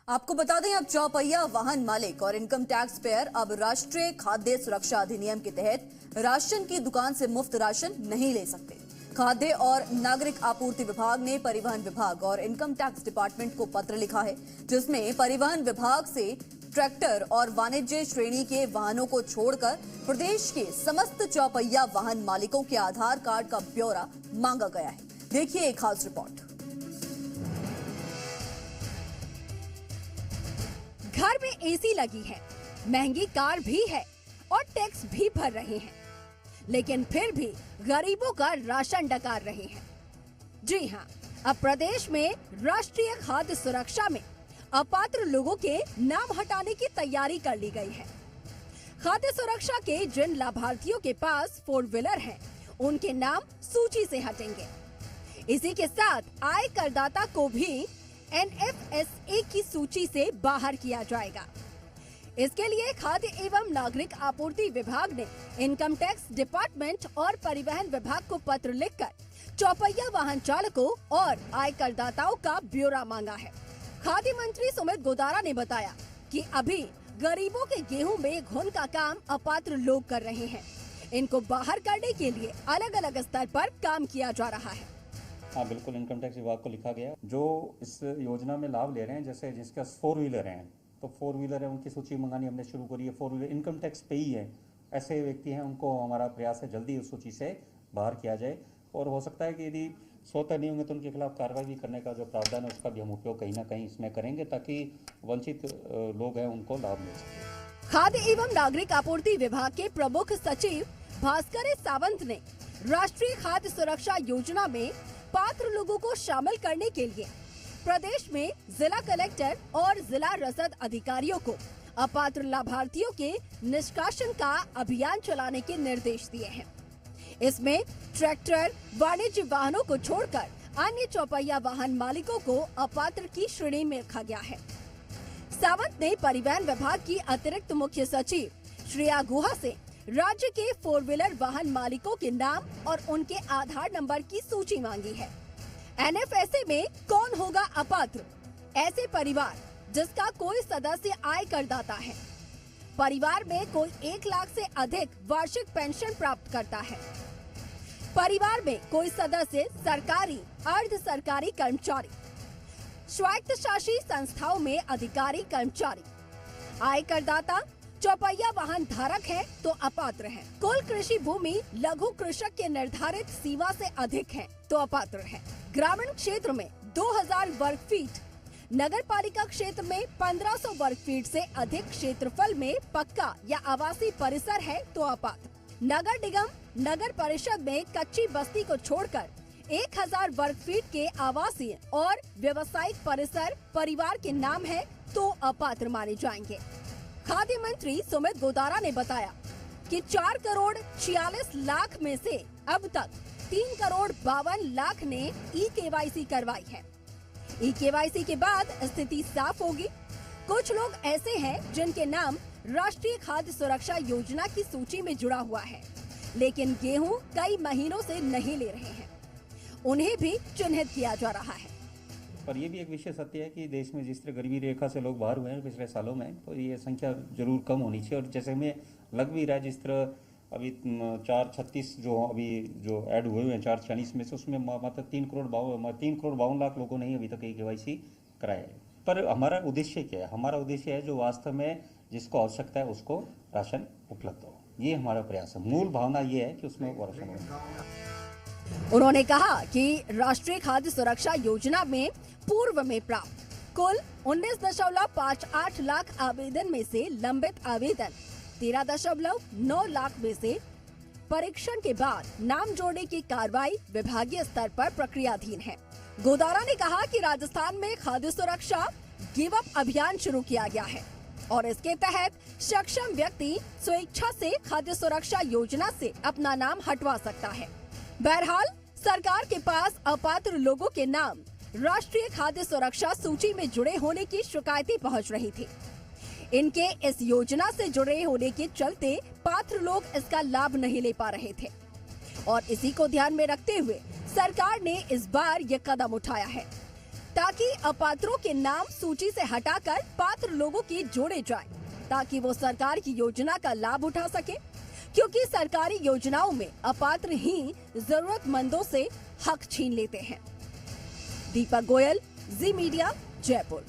आपको बता दें, अब चौपहिया वाहन मालिक और इनकम टैक्स पेयर अब राष्ट्रीय खाद्य सुरक्षा अधिनियम के तहत राशन की दुकान से मुफ्त राशन नहीं ले सकते। खाद्य और नागरिक आपूर्ति विभाग ने परिवहन विभाग और इनकम टैक्स डिपार्टमेंट को पत्र लिखा है, जिसमें परिवहन विभाग से ट्रैक्टर और वाणिज्य श्रेणी के वाहनों को छोड़कर प्रदेश के समस्त चौपहिया वाहन मालिकों के आधार कार्ड का ब्यौरा मांगा गया है। देखिए एक खास रिपोर्ट। घर में एसी लगी है, महंगी कार भी है और टैक्स भी भर रहे हैं, लेकिन फिर भी गरीबों का राशन डकार रहे हैं। जी हाँ, अब प्रदेश में राष्ट्रीय खाद्य सुरक्षा में अपात्र लोगों के नाम हटाने की तैयारी कर ली गई है। खाद्य सुरक्षा के जिन लाभार्थियों के पास 4 व्हीलर हैं, उनके नाम सूची से हटेंगे। इसी के साथ आय करदाता को भी NFSA की सूची से बाहर किया जाएगा। इसके लिए खाद्य एवं नागरिक आपूर्ति विभाग ने इनकम टैक्स डिपार्टमेंट और परिवहन विभाग को पत्र लिखकर चौपहिया वाहन चालकों और आय करदाताओं का ब्यौरा मांगा है। खाद्य मंत्री सुमित गोदारा ने बताया कि अभी गरीबों के गेहूं में घुन का काम अपात्र लोग कर रहे हैं। इनको बाहर करने के लिए अलग अलग स्तर पर काम किया जा रहा है। हाँ बिल्कुल, इनकम टैक्स विभाग को लिखा गया जो इस योजना में लाभ ले रहे हैं, जैसे जिसका 4 व्हीलर हैं, तो 4 व्हीलर है उनकी सूची मंगानी हमने शुरू करी है। 4 व्हीलर इनकम टैक्स पे ही है, ऐसे व्यक्ति हैं, उनको हमारा प्रयास है जल्दी उस सूची से बाहर किया जाए। और हो सकता है कि यदि स्वतः नहीं होंगे तो उनके खिलाफ कार्रवाई भी करने का जो प्रावधान है उसका भी हम उपयोग कहीं ना कहीं इसमें करेंगे, ताकि वंचित लोग हैं उनको लाभ मिल सके। खाद्य एवं नागरिक आपूर्ति विभाग के प्रमुख सचिव भास्कर सावंत ने राष्ट्रीय खाद्य सुरक्षा योजना में पात्र लोगों को शामिल करने के लिए प्रदेश में जिला कलेक्टर और जिला रसद अधिकारियों को अपात्र लाभार्थियों के निष्कासन का अभियान चलाने के निर्देश दिए हैं। इसमें ट्रैक्टर, वाणिज्य वाहनों को छोड़कर अन्य चौपहिया वाहन मालिकों को अपात्र की श्रेणी में रखा गया है। सावंत ने परिवहन विभाग की अतिरिक्त मुख्य सचिव श्रेया गुहा से राज्य के 4 व्हीलर वाहन मालिकों के नाम और उनके आधार नंबर की सूची मांगी है। NFSA में कौन होगा अपात्र? ऐसे परिवार जिसका कोई सदस्य आय करदाता है, परिवार में कोई 1 लाख से अधिक वार्षिक पेंशन प्राप्त करता है, परिवार में कोई सदस्य सरकारी, अर्ध सरकारी कर्मचारी, स्वायत्त शासी संस्थाओं में अधिकारी कर्मचारी, आय करदाता चौपहिया वाहन धारक है तो अपात्र है, कुल कृषि भूमि लघु कृषक के निर्धारित सीमा से अधिक है तो अपात्र है, ग्रामीण क्षेत्र में 2000 वर्ग फीट, नगर पालिका क्षेत्र में 1500 वर्ग फीट से अधिक क्षेत्रफल में पक्का या आवासीय परिसर है तो अपात्र, नगर निगम, नगर परिषद में कच्ची बस्ती को छोड़कर 1000 वर्ग फीट के आवासीय और व्यवसायिक परिसर परिवार के नाम है तो अपात्र माने जाएंगे। खाद्य मंत्री सुमित गोदारा ने बताया कि 4 करोड़ 46 लाख में से अब तक 3 करोड़ 52 लाख ने E-KYC करवाई है। E-KYC के बाद स्थिति साफ होगी। कुछ लोग ऐसे हैं जिनके नाम राष्ट्रीय खाद्य सुरक्षा योजना की सूची में जुड़ा हुआ है, लेकिन गेहूं कई महीनों से नहीं ले रहे हैं, उन्हें भी चिन्हित किया जा रहा है। पर ये भी एक विषय सत्य है कि देश में जिस तरह गरीबी रेखा से लोग बाहर हुए हैं पिछले सालों में, तो ये संख्या जरूर कम होनी चाहिए। और जैसे हमें लग भी रहा है, जिस तरह अभी 436 जो ऐड हुए हैं 446 में से, उसमें मात्र 3 करोड़ 52 लाख लोगों ने ही अभी तक KYC कराया है। पर हमारा उद्देश्य क्या है? हमारा उद्देश्य है जो वास्तव में जिसको आवश्यकता है उसको राशन उपलब्ध हो, ये हमारा प्रयास है। मूल भावना ये है कि उसमें वो राशन हो। उन्होंने कहा कि राष्ट्रीय खाद्य सुरक्षा योजना में पूर्व में प्राप्त कुल 19.58 लाख आवेदन में से लंबित आवेदन 13.9 लाख में से परीक्षण के बाद नाम जोड़ने की कार्रवाई विभागीय स्तर पर प्रक्रियाधीन है। गोदारा ने कहा कि राजस्थान में खाद्य सुरक्षा गिव अप अभियान शुरू किया गया है और इसके तहत सक्षम व्यक्ति स्वेच्छा से खाद्य सुरक्षा योजना से अपना नाम हटवा सकता है। बहरहाल सरकार के पास अपात्र लोगों के नाम राष्ट्रीय खाद्य सुरक्षा सूची में जुड़े होने की शिकायतें पहुंच रही थी। इनके इस योजना से जुड़े होने के चलते पात्र लोग इसका लाभ नहीं ले पा रहे थे और इसी को ध्यान में रखते हुए सरकार ने इस बार ये कदम उठाया है। ताकि अपात्रों के नाम सूची से हटाकर पात्र लोगों की जोड़े जाएं, ताकि वो सरकार की योजना का लाभ उठा सके, क्योंकि सरकारी योजनाओं में अपात्र ही जरूरतमंदों से हक छीन लेते हैं। दीपक गोयल, जी मीडिया, जयपुर।